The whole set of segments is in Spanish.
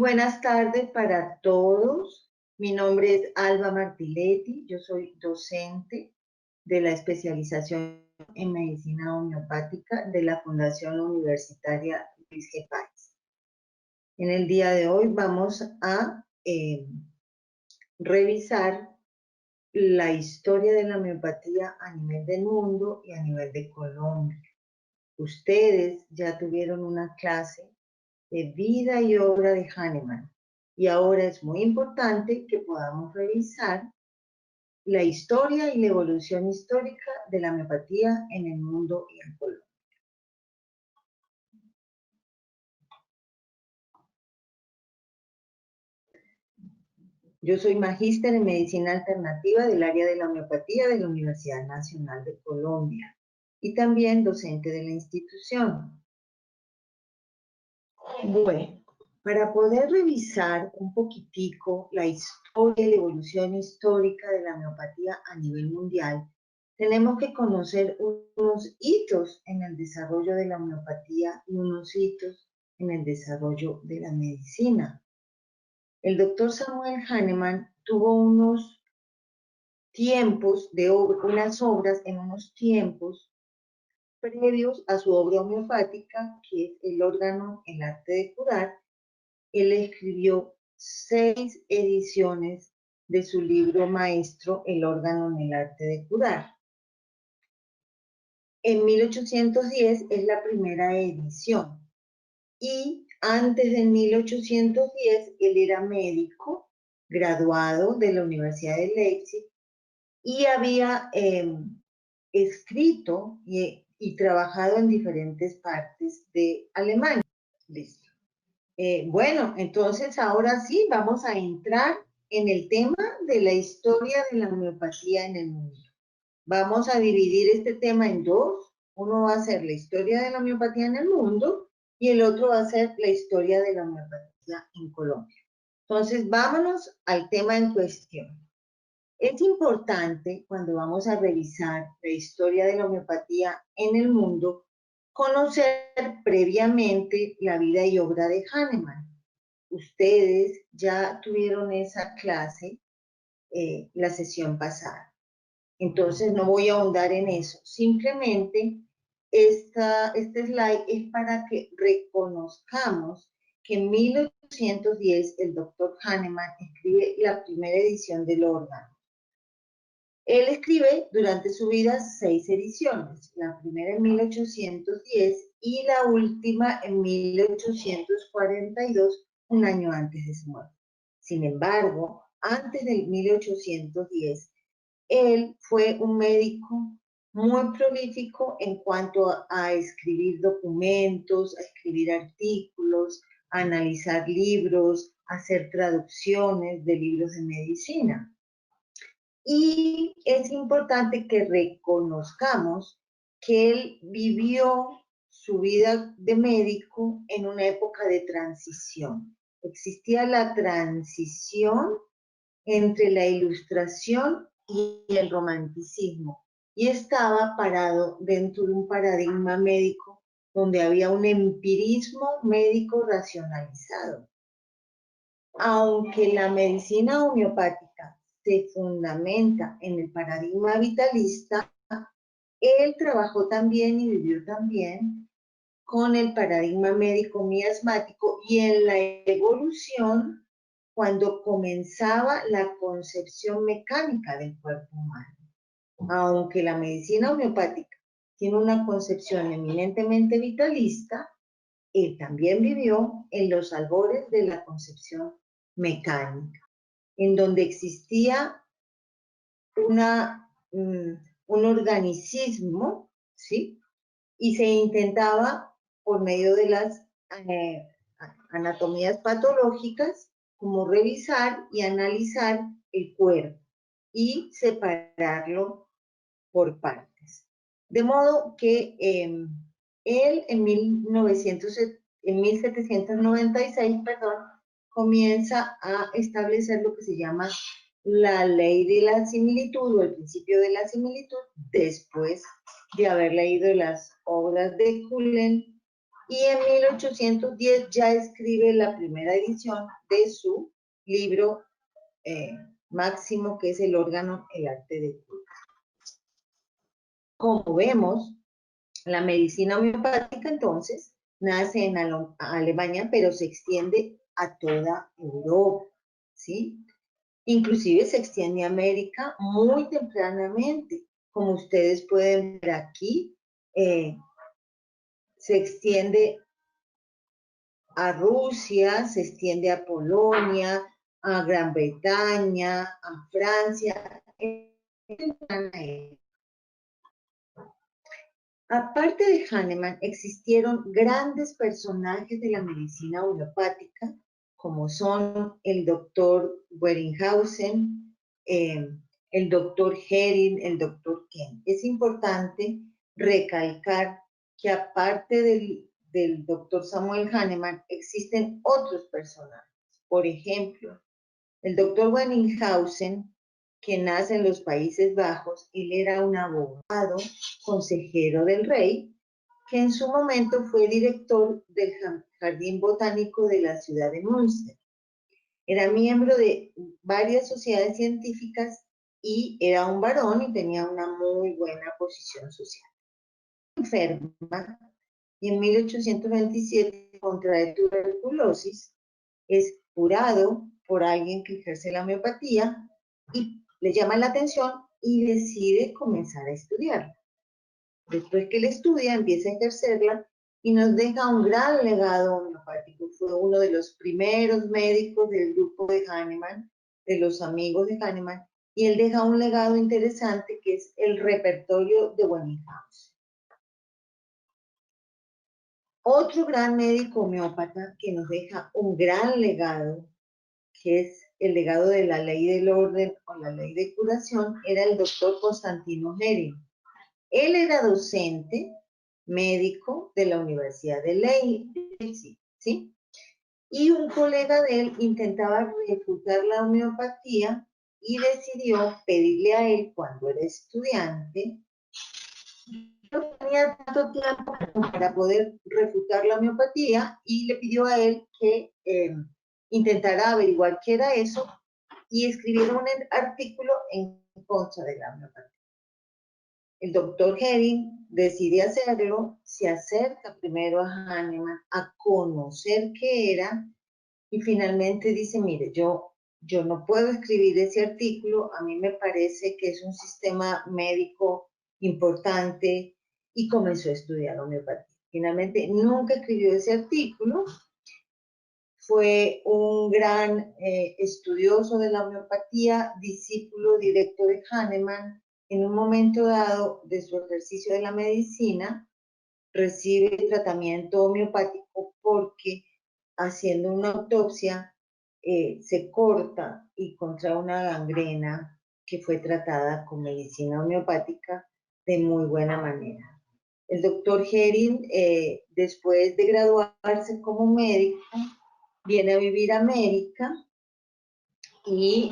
buenas tardes para todos. Mi nombre es Alba Martiletti. Yo soy docente de la especialización en medicina homeopática de la Fundación Universitaria Luis G. Páez. En el día de hoy vamos a revisar la historia de la homeopatía a nivel del mundo y a nivel de Colombia. Ustedes ya tuvieron una clase de vida y obra de Hahnemann. Y ahora es muy importante que podamos revisar la historia y la evolución histórica de la homeopatía en el mundo y en Colombia. Yo soy magíster en medicina alternativa del área de la homeopatía de la Universidad Nacional de Colombia y también docente de la institución. Bueno, para poder revisar un poquitico la historia y la evolución histórica de la homeopatía a nivel mundial, tenemos que conocer unos hitos en el desarrollo de la homeopatía y unos hitos en el desarrollo de la medicina. El doctor Samuel Hahnemann tuvo unos tiempos de unas obras en unos tiempos previos a su obra homeopática, que es El órgano, el arte de curar. Él escribió 6 ediciones de su libro maestro, El órgano en el arte de curar. En 1810 es la primera edición y antes de 1810 él era médico, graduado de la Universidad de Leipzig y había escrito y trabajado en diferentes partes de Alemania. Listo. Bueno, entonces ahora sí vamos a entrar en el tema de la historia de la homeopatía en el mundo. Vamos a dividir este tema en dos. Uno va a ser la historia de la homeopatía en el mundo y el otro va a ser la historia de la homeopatía en Colombia. Entonces, vámonos al tema en cuestión. Es importante, cuando vamos a revisar la historia de la homeopatía en el mundo, conocer previamente la vida y obra de Hahnemann. Ustedes ya tuvieron esa clase la sesión pasada. Entonces no voy a ahondar en eso. Simplemente este slide es para que reconozcamos que en 1810 el doctor Hahnemann escribe la primera edición del órgano. Él escribe durante su vida 6 ediciones, la primera en 1810 y la última en 1842, un año antes de su muerte. Sin embargo, antes del 1810, él fue un médico muy prolífico en cuanto a escribir documentos, a escribir artículos, a analizar libros, a hacer traducciones de libros de medicina. Y es importante que reconozcamos que él vivió su vida de médico en una época de transición. Existía la transición entre la ilustración y el romanticismo y estaba parado dentro de un paradigma médico donde había un empirismo médico racionalizado. Aunque la medicina homeopática se fundamenta en el paradigma vitalista, él trabajó también y vivió también con el paradigma médico miasmático y en la evolución cuando comenzaba la concepción mecánica del cuerpo humano. Aunque la medicina homeopática tiene una concepción eminentemente vitalista, él también vivió en los albores de la concepción mecánica, en donde existía un organicismo, ¿sí? Y se intentaba, por medio de las anatomías patológicas, como revisar y analizar el cuerpo y separarlo por partes. De modo que él en 1796, comienza a establecer lo que se llama la ley de la similitud o el principio de la similitud, después de haber leído las obras de Cullen y en 1810 ya escribe la primera edición de su libro máximo, que es el órgano, el arte de curar. Como vemos, la medicina homeopática entonces nace en Alemania, pero se extiende a toda Europa, ¿sí? Inclusive se extiende a América muy tempranamente. Como ustedes pueden ver aquí, se extiende a Rusia, se extiende a Polonia, a Gran Bretaña, a Francia. Aparte de Hahnemann, existieron grandes personajes de la medicina homeopática, como son el doctor Weringhausen, el doctor Hering, el doctor Kent. Es importante recalcar que aparte del doctor Samuel Hahnemann, existen otros personajes. Por ejemplo, el doctor Weringhausen, que nace en los Países Bajos, él era un abogado, consejero del rey, que en su momento fue director del Jardín Botánico de la ciudad de Münster. Era miembro de varias sociedades científicas y era un varón y tenía una muy buena posición social. Enferma y en 1827 contrae tuberculosis, es curado por alguien que ejerce la homeopatía y le llama la atención y decide comenzar a estudiarla. Después que él estudia, empieza a ejercerla y nos deja un gran legado homeopático. Fue uno de los primeros médicos del grupo de Hahnemann, de los amigos de Hahnemann, y él deja un legado interesante que es el repertorio de Weringhausen. Otro gran médico homeópata que nos deja un gran legado, que es el legado de la ley del orden o la ley de curación, era el doctor Constantino Hering. Él era docente médico de la Universidad de Leipzig, ¿sí? Y un colega de él intentaba refutar la homeopatía y decidió pedirle a él, cuando era estudiante, no tenía tanto tiempo para poder refutar la homeopatía y le pidió a él que intentara averiguar qué era eso y escribiera un artículo en contra de la homeopatía. El doctor Hering decide hacerlo, se acerca primero a Hahnemann a conocer qué era y finalmente dice, mire, yo no puedo escribir ese artículo, a mí me parece que es un sistema médico importante y comenzó a estudiar homeopatía. Finalmente nunca escribió ese artículo, fue un gran estudioso de la homeopatía, discípulo directo de Hahnemann. En un momento dado de su ejercicio de la medicina, recibe tratamiento homeopático porque haciendo una autopsia se corta y contrae una gangrena que fue tratada con medicina homeopática de muy buena manera. El doctor Hering, después de graduarse como médico, viene a vivir a América y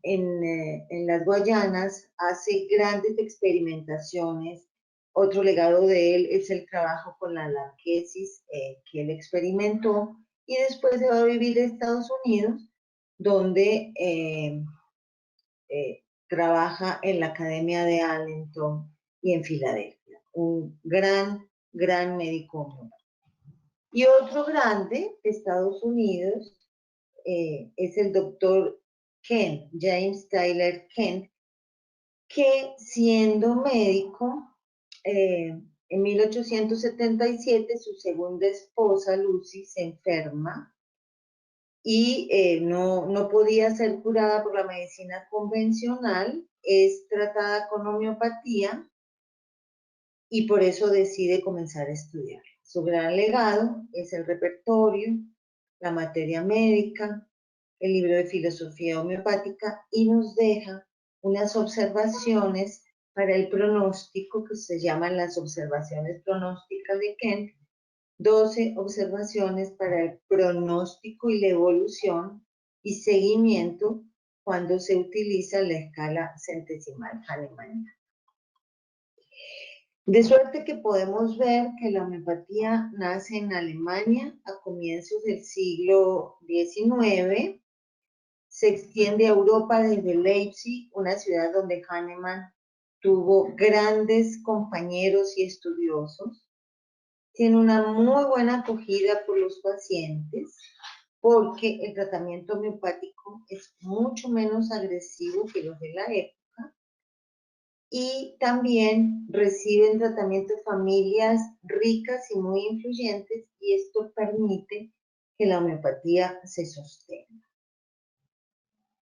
en las Guayanas hace grandes experimentaciones. Otro legado de él es el trabajo con la laquesis que él experimentó y después se va a vivir a Estados Unidos, donde trabaja en la Academia de Allenton y en Filadelfia. Un gran médico. Y otro grande de Estados Unidos es el doctor Kent, James Tyler Kent, que siendo médico, en 1877 su segunda esposa, Lucy, se enferma y no podía ser curada por la medicina convencional, es tratada con homeopatía y por eso decide comenzar a estudiar. Su gran legado es el repertorio, la materia médica, el libro de filosofía homeopática y nos deja unas observaciones para el pronóstico que se llaman las observaciones pronósticas de Kent, 12 observaciones para el pronóstico y la evolución y seguimiento cuando se utiliza la escala centesimal hahnemanniana. De suerte que podemos ver que la homeopatía nace en Alemania a comienzos del siglo XIX, se extiende a Europa desde Leipzig, una ciudad donde Hahnemann tuvo grandes compañeros y estudiosos. Tiene una muy buena acogida por los pacientes porque el tratamiento homeopático es mucho menos agresivo que los de la época y también reciben tratamiento familias ricas y muy influyentes y esto permite que la homeopatía se sostenga.